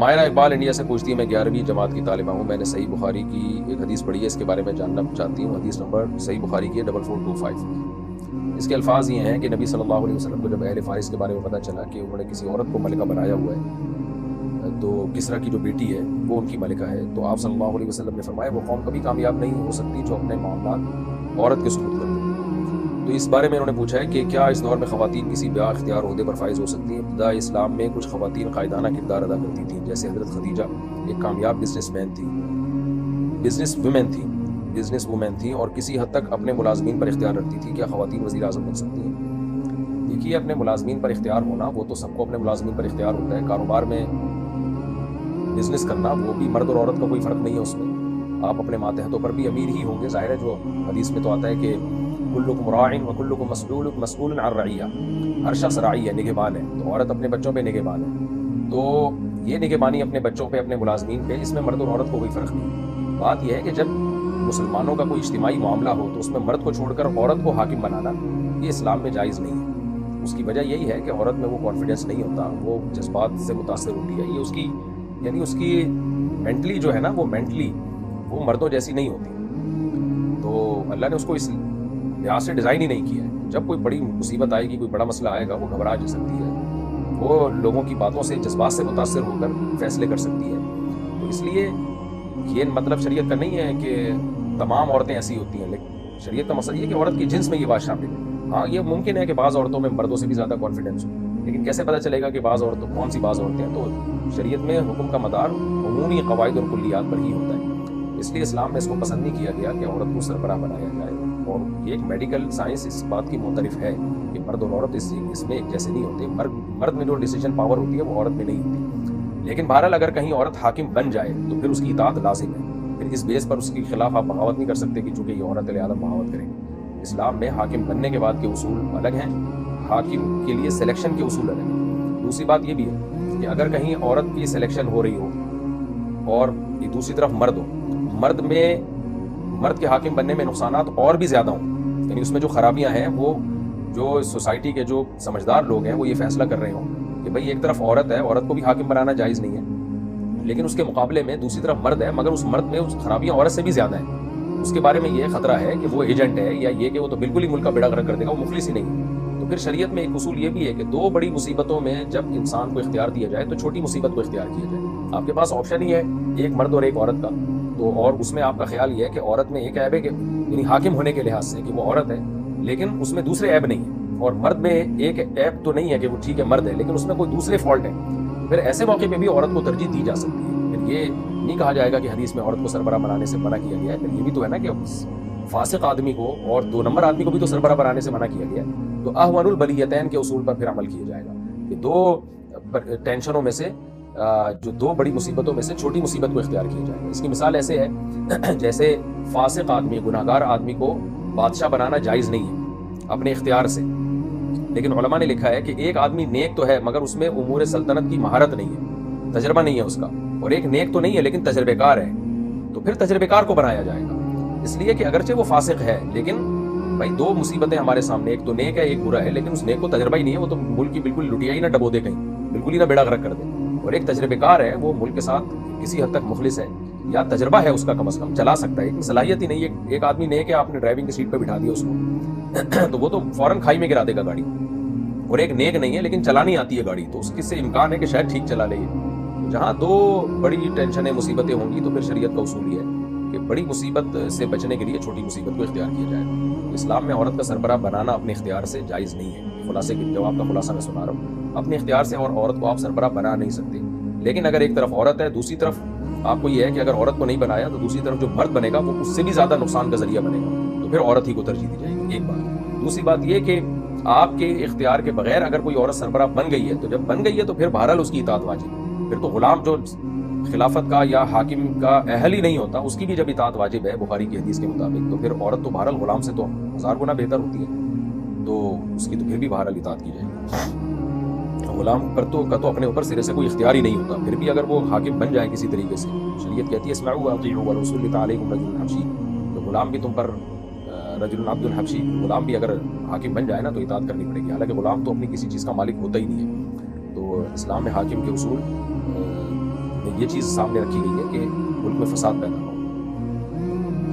Maira Iqbal India سے پوچھتی ہے، میں 11ویں جماعت کی طالبہ ہوں، میں نے صحیح بخاری کی ایک حدیث پڑھی ہے، اس کے بارے میں جاننا چاہتی ہوں۔ حدیث نمبر صحیح بخاری کی ہے 4425۔ اس کے الفاظ یہ ہیں کہ نبی صلی اللہ علیہ وسلم کو جب اہل فارس کے بارے میں پتہ چلا کہ انہوں نے کسی عورت کو ملکہ بنایا ہوا ہے، تو کسریٰ کی جو بیٹی ہے وہ ان کی ملکہ ہے، تو آپ صلی اللہ علیہ وسلم نے فرمایا وہ قوم کبھی کامیاب نہیں ہو سکتی جو اپنے معاملات عورت کے سپرد کرتے ہیں۔ تو اس بارے میں انہوں نے پوچھا ہے کہ کیا اس دور میں خواتین کسی با اختیار عہدے پر فائز ہو سکتی ہیں؟ ابتدا اسلام میں کچھ خواتین قائدانہ کردار ادا کرتی تھیں، جیسے حضرت خدیجہ ایک کامیاب بزنس وومن تھی اور کسی حد تک اپنے ملازمین پر اختیار رکھتی تھی۔ کیا خواتین وزیر اعظم بن سکتی ہیں؟ دیکھیے، اپنے ملازمین پر اختیار ہونا وہ تو سب کو اپنے ملازمین پر اختیار ہوتا ہے، کاروبار میں بزنس کرنا وہ بھی مرد اور عورت کا کوئی فرق نہیں ہے اس میں، آپ اپنے ماتحتوں پر بھی امیر ہی ہوں گے، ظاہر ہے۔ جو حدیث میں تو آتا ہے کہ کلکم راع وکلکم مسئول عن رعیہ، ہر شخص راعی ہے، نگہبان ہے، تو عورت اپنے بچوں پہ نگہبان ہے، تو یہ نگہبانی اپنے بچوں پہ، اپنے ملازمین پہ، اس میں مرد اور عورت کو کوئی فرق نہیں۔ بات یہ ہے کہ جب مسلمانوں کا کوئی اجتماعی معاملہ ہو تو اس میں مرد کو چھوڑ کر عورت کو حاکم بنانا یہ اسلام میں جائز نہیں ہے۔ اس کی وجہ یہی ہے کہ عورت میں وہ کانفیڈنس نہیں ہوتا، وہ جذبات سے متاثر ہوتی ہے، یہ اس کی مینٹلی جو ہے نا، وہ مردوں جیسی نہیں ہوتی، تو اللہ نے اس کو اس لحاظ سے ڈیزائن ہی نہیں کیا ہے۔ جب کوئی بڑی مصیبت آئے گی، کوئی بڑا مسئلہ آئے گا، وہ گھبرا جا سکتی ہے، وہ لوگوں کی باتوں سے، جذبات سے متاثر ہو کر فیصلے کر سکتی ہے۔ تو اس لیے یہ مطلب شریعت کا نہیں ہے کہ تمام عورتیں ایسی ہوتی ہیں، لیکن شریعت کا مقصد یہ ہے کہ عورت کی جنس میں یہ بات شامل ہے۔ ہاں، یہ ممکن ہے کہ بعض عورتوں میں مردوں سے بھی زیادہ کانفیڈنس ہو، لیکن کیسے پتہ چلے گا کہ بعض عورتیں ہیں؟ تو شریعت میں حکم کا مدار عمومی قواعد اور کلیات پر ہی ہوتا ہے، اس لیے اسلام میں اس کو پسند نہیں کیا گیا کہ عورت کو سربراہ بنایا جائے۔ اور یہ ایک میڈیکل سائنس اس بات کی معترف ہے کہ مرد اور عورت اس میں ایک جیسے نہیں ہوتے، مرد میں جو ڈیسیجن پاور ہوتی ہے وہ عورت میں نہیں ہوتی۔ لیکن بہرحال اگر کہیں عورت حاکم بن جائے تو پھر اس کی اطاعت لازم ہے، پھر اس بیس پر اس کے خلاف آپ بغاوت نہیں کر سکتے کہ چونکہ یہ عورت لہٰذا بغاوت کریں گے۔ اسلام میں حاکم بننے کے بعد کے اصول الگ ہیں، حاکم کے لیے سلیکشن کے اصول الگ ہیں۔ دوسری بات یہ بھی ہے کہ اگر کہیں عورت کی سلیکشن ہو رہی ہو اور دوسری طرف مرد کے حاکم بننے میں نقصانات اور بھی زیادہ ہوں، یعنی اس میں جو خرابیاں ہیں، وہ جو سوسائٹی کے جو سمجھدار لوگ ہیں وہ یہ فیصلہ کر رہے ہوں کہ بھئی ایک طرف عورت ہے، عورت کو بھی حاکم بنانا جائز نہیں ہے، لیکن اس کے مقابلے میں دوسری طرف مرد ہے، مگر اس مرد میں خرابیاں عورت سے بھی زیادہ ہیں، اس کے بارے میں یہ خطرہ ہے کہ وہ ایجنٹ ہے، یا یہ کہ وہ تو بالکل ہی ملک کا بیڑا غرق کر دے گا، وہ مخلص ہی نہیں ہے۔ تو پھر شریعت میں ایک اصول یہ بھی ہے کہ دو بڑی مصیبتوں میں جب انسان کو اختیار دیا جائے تو چھوٹی مصیبت کو اختیار کیا جائے۔ آپ کے پاس آپشن ہی ہے ایک مرد اور ایک عورت کا، تو اور اس میں آپ کا خیال یہ ہے کہ عورت میں ایک عیب ہے کہ یعنی حاکم ہونے کے لحاظ سے کہ وہ عورت ہے، لیکن اس میں دوسرے عیب نہیں ہے، اور مرد میں ایک عیب تو نہیں ہے کہ وہ ٹھیک ہے مرد ہے لیکن اس میں کوئی دوسرے فالٹ ہے، پھر ایسے موقع پہ بھی عورت کو ترجیح دی جا سکتی ہے۔ پھر یہ نہیں کہا جائے گا کہ حدیث میں عورت کو سربراہ بنانے سے منع کیا گیا ہے، پھر یہ بھی تو ہے نا کہ فاسق آدمی کو اور 2 نمبر آدمی کو بھی تو سربراہ بنانے سے منع کیا گیا ہے۔ تو احون البلیتین کے اصول پر پھر عمل کیا جائے گا کہ 2 ٹینشنوں میں سے، جو 2 بڑی مصیبتوں میں سے چھوٹی مصیبت کو اختیار کیا جائے گا۔ اس کی مثال ایسے ہے جیسے فاسق آدمی، گناہگار آدمی کو بادشاہ بنانا جائز نہیں ہے اپنے اختیار سے، لیکن علماء نے لکھا ہے کہ ایک آدمی نیک تو ہے مگر اس میں امور سلطنت کی مہارت نہیں ہے، تجربہ نہیں ہے اس کا، اور ایک نیک تو نہیں ہے لیکن تجربے کار ہے، تو پھر تجربے کار کو بنایا جائے گا، اس لیے کہ اگرچہ وہ فاسق ہے لیکن بھائی 2 مصیبتیں ہمارے سامنے، ایک تو نیک ہے ایک برا ہے، لیکن اس نیک کو تجربہ ہی نہیں ہے، وہ تو ملک کی بالکل لٹیا ہی نہ ڈبو دے کہیں، بالکل ہی نہ بیڑا غرق کر دے، اور ایک تجربے کار ہے، وہ ملک کے ساتھ کسی حد تک مخلص ہے، یا تجربہ ہے اس کا کم از کم، چلا سکتا ہے، ایک صلاحیت ہی نہیں ہے۔ ایک آدمی نیک ہے، آپ نے ڈرائیونگ کی سیٹ پہ بٹھا دیا اس کو تو وہ تو فوراً کھائی میں گرا دے گا گاڑی، اور ایک نیک نہیں ہے لیکن چلانی آتی ہے گاڑی، تو اس سے امکان ہے کہ شاید ٹھیک چلا لے۔ جہاں 2 بڑی ٹینشنیں، مصیبتیں ہوں گی تو پھر شریعت کا اصول یہ ہے کہ بڑی مصیبت سے بچنے کے لیے چھوٹی مصیبت کو اختیار کیا جائے گا۔ اسلام میں عورت کا سربراہ بنانا اپنے اختیار سے جائز نہیں ہے، خلاصے کے جواب کا خلاصہ میں سنا رہا ہوں، اپنے اختیار سے اور عورت کو آپ سربراہ بنا نہیں سکتے، لیکن اگر ایک طرف عورت ہے، دوسری طرف آپ کو یہ ہے کہ اگر عورت کو نہیں بنایا تو دوسری طرف جو مرد بنے گا وہ اس سے بھی زیادہ نقصان کا ذریعہ بنے گا، تو پھر عورت ہی کو ترجیح دی جائے گی، ایک بات۔ دوسری بات یہ کہ آپ کے اختیار کے بغیر اگر کوئی عورت سربراہ بن گئی ہے تو جب بن گئی ہے تو پھر بہرحال اس کی اطاعت واجب ہے، پھر تو غلام جو خلافت کا یا حاکم کا اہل ہی نہیں ہوتا اس کی بھی جب اطاعت واجب ہے بخاری کی حدیث کے مطابق، تو پھر عورت تو بہرحال غلام سے تو 1000 گنا بہتر ہوتی ہے، تو اس کی تو پھر بھی بہرحال اطاعت کی جائے گی۔ غلام پر تو اپنے اوپر سرے سے کوئی اختیار ہی نہیں ہوتا، پھر بھی اگر وہ حاکم بن جائے کسی طریقے سے، شریعت کہتی ہے اسمعوا واطیعوا ورسول علیکم رجل حبشی، تو غلام بھی تم پر، رجل عبد الحبشی، غلام بھی اگر حاکم بن جائے نا تو اطاعت کرنی پڑے گی، حالانکہ غلام تو اپنی کسی چیز کا مالک ہوتا ہی نہیں ہے۔ تو اسلام میں حاکم کے اصول یہ چیز سامنے رکھی گئی ہے کہ ملک میں فساد پیدا ہو.